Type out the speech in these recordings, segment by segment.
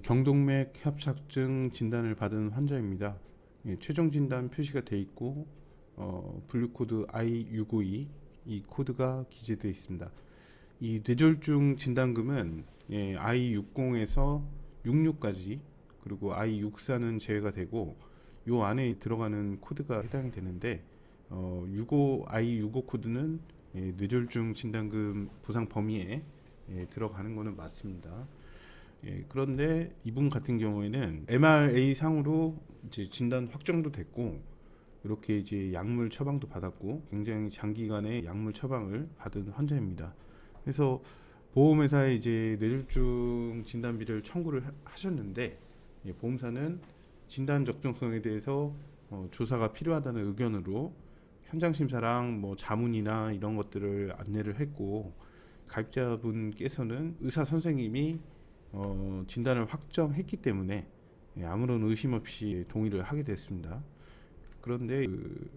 경동맥 협착증 진단을 받은 환자입니다. 최종 진단 표시가 돼 있고 분류 코드 I652 이 코드가 기재되어 있습니다. 이 뇌졸중 진단금은 I60에서 66까지 그리고 I64는 제외가 되고 요 안에 들어가는 코드가 해당이 되는데 65 I65 코드는 뇌졸중 진단금 보상 범위에 들어가는 것은 맞습니다. 그런데 이분 같은 경우에는 MRA 상으로 이제 진단 확정도 됐고 이렇게 이제 약물 처방도 받았고 굉장히 장기간의 약물 처방을 받은 환자입니다. 그래서 보험회사에 이제 뇌졸중 진단비를 청구를 하셨는데 보험사는 진단 적정성에 대해서 조사가 필요하다는 의견으로 현장 심사랑 뭐 자문이나 이런 것들을 안내를 했고 가입자분께서는 의사 선생님이 진단을 확정했기 때문에 아무런 의심 없이 동의를 하게 됐습니다. 그런데 그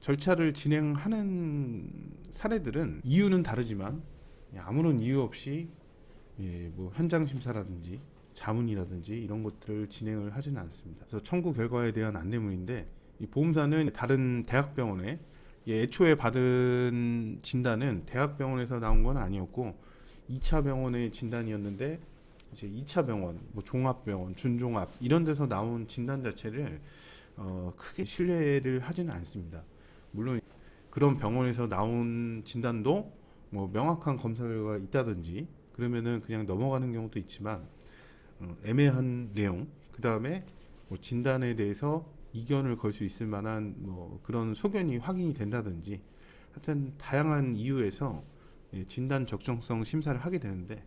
절차를 진행하는 사례들은 이유는 다르지만 아무런 이유 없이 뭐 현장 심사라든지 자문이라든지 이런 것들을 진행을 하지는 않습니다. 그래서 청구 결과에 대한 안내문인데 이 보험사는 다른 대학병원에 애초에 받은 진단은 대학병원에서 나온 건 아니었고 2차 병원의 진단이었는데 이제 2차 병원, 뭐 종합병원, 준종합 이런 데서 나온 진단 자체를 크게 신뢰를 하지는 않습니다. 물론 그런 병원에서 나온 진단도 뭐 명확한 검사 결과가 있다든지 그러면은 그냥 넘어가는 경우도 있지만 애매한 내용, 그 다음에 뭐 진단에 대해서 이견을 걸 수 있을 만한 뭐 그런 소견이 확인이 된다든지 하여튼 다양한 이유에서 진단 적정성 심사를 하게 되는데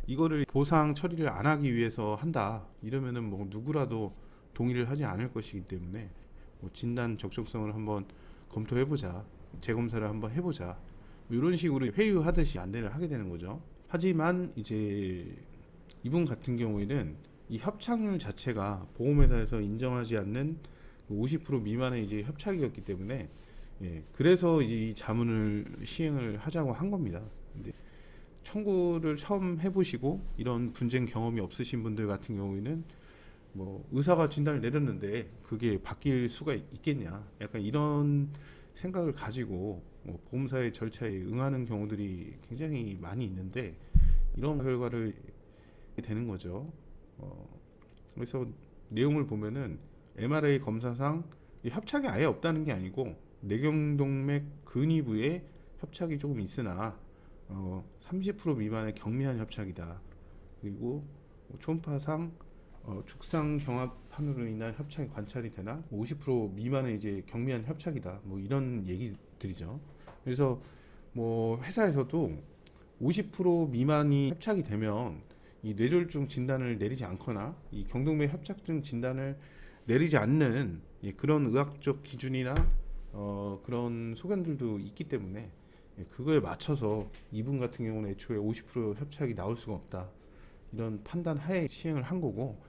이거를 보상 처리를 안 하기 위해서 한다 이러면은 뭐 누구라도 동의를 하지 않을 것이기 때문에 뭐 진단 적정성을 한번 검토해보자, 재검사를 한번 해보자 뭐 이런 식으로 회유하듯이 안내를 하게 되는 거죠. 하지만 이제 이분 같은 경우에는 이 협착률 자체가 보험회사에서 인정하지 않는 50% 미만의 이제 협착이었기 때문에 그래서 이제 이 자문을 시행을 하자고 한 겁니다. 근데 청구를 처음 해보시고 이런 분쟁 경험이 없으신 분들 같은 경우에는 뭐 의사가 진단을 내렸는데 그게 바뀔 수가 있겠냐 약간 이런 생각을 가지고 뭐 보험사의 절차에 응하는 경우들이 굉장히 많이 있는데 이런 결과를 되는 거죠. 그래서 내용을 보면은 MRA 검사상 협착이 아예 없다는 게 아니고 뇌경동맥 근위부에 협착이 조금 있으나 30% 미만의 경미한 협착이다. 그리고 초음파상 축상 경합판으로 인한 협착이 관찰이 되나 50% 미만의 이제 경미한 협착이다. 뭐 이런 얘기들이죠. 그래서 뭐 회사에서도 50% 미만이 협착이 되면 이 뇌졸중 진단을 내리지 않거나 이 경동맥 협착증 진단을 내리지 않는 그런 의학적 기준이나 그런 소견들도 있기 때문에 그거에 맞춰서 이분 같은 경우는 애초에 50% 협착이 나올 수가 없다 이런 판단 하에 시행을 한 거고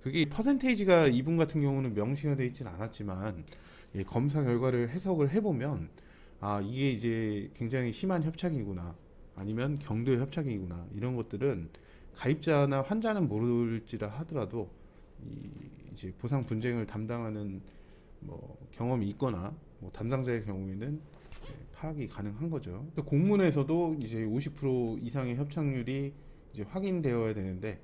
그게 퍼센테이지가 이분 같은 경우는 명시가 되어 있지는 않았지만 검사 결과를 해석을 해보면 아 이게 이제 굉장히 심한 협착이구나 아니면 경도의 협착이구나 이런 것들은 가입자나 환자는 모를지라 하더라도 이제 보상 분쟁을 담당하는 뭐 경험이 있거나 뭐 담당자의 경우에는 파악이 가능한 거죠. 공문에서도 이제 50% 이상의 협착률이 이제 확인되어야 되는데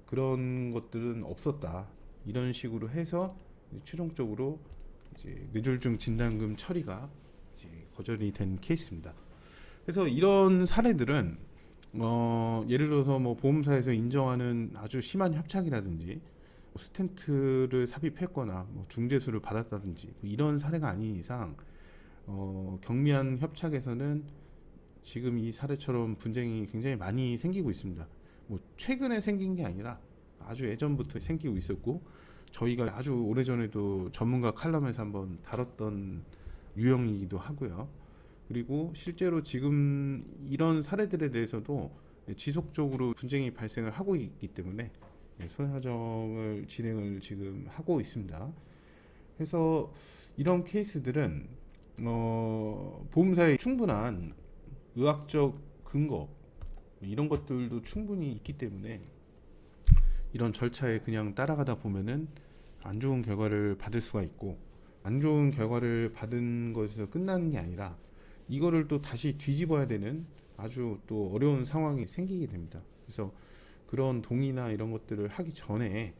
그런 것들은 없었다. 이런 식으로 해서 최종적으로 이제 뇌졸중 진단금 처리가 이제 거절이 된 케이스입니다. 그래서 이런 사례들은 예를 들어서 뭐 보험사에서 인정하는 아주 심한 협착이라든지 스텐트를 삽입했거나 뭐 중재수를 받았다든지 뭐 이런 사례가 아닌 이상 경미한 협착에서는 지금 이 사례처럼 분쟁이 굉장히 많이 생기고 있습니다. 뭐 최근에 생긴 게 아니라 아주 예전부터 생기고 있었고 저희가 아주 오래전에도 전문가 칼럼에서 한번 다뤘던 유형이기도 하고요. 그리고 실제로 지금 이런 사례들에 대해서도 지속적으로 분쟁이 발생을 하고 있기 때문에 손해배상을 진행을 지금 하고 있습니다. 그래서 이런 케이스들은 보험사에 충분한 의학적 근거 이런 것들도 충분히 있기 때문에 이런 절차에 그냥 따라가다 보면은 안 좋은 결과를 받을 수가 있고, 안 좋은 결과를 받은 것에서 끝나는 게 아니라 이거를 또 다시 뒤집어야 되는 아주 또 어려운 상황이 생기게 됩니다. 그래서 그런 동의나 이런 것들을 하기 전에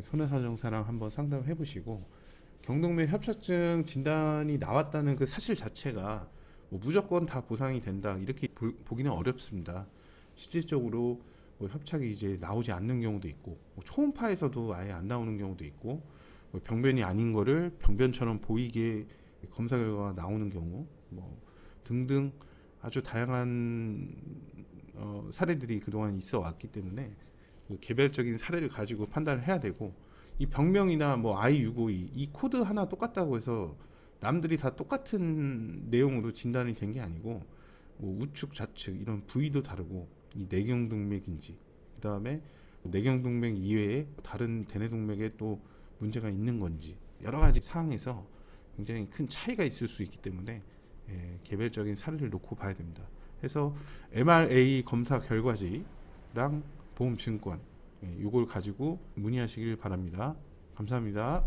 손해사정사랑 한번 상담해 보시고, 경동맥 협착증 진단이 나왔다는 그 사실 자체가 뭐 무조건 다 보상이 된다 이렇게 보기는 어렵습니다. 실질적으로 뭐 협착이 이제 나오지 않는 경우도 있고, 뭐 초음파에서도 아예 안 나오는 경우도 있고, 뭐 병변이 아닌 거를 병변처럼 보이게 검사 결과가 나오는 경우 뭐 등등 아주 다양한 사례들이 그동안 있어 왔기 때문에 그 개별적인 사례를 가지고 판단을 해야 되고, 이 병명이나 뭐 I652 이 코드 하나 똑같다고 해서 남들이 다 똑같은 내용으로 진단이 된 게 아니고, 뭐 우측 좌측 이런 부위도 다르고, 이 내경동맥인지 그 다음에 내경동맥 이외에 다른 대뇌동맥에 또 문제가 있는 건지 여러 가지 사항에서 굉장히 큰 차이가 있을 수 있기 때문에 개별적인 사례를 놓고 봐야 됩니다. 그래서 MRA 검사 결과지랑 보험증권 요걸 가지고 문의하시길 바랍니다. 감사합니다.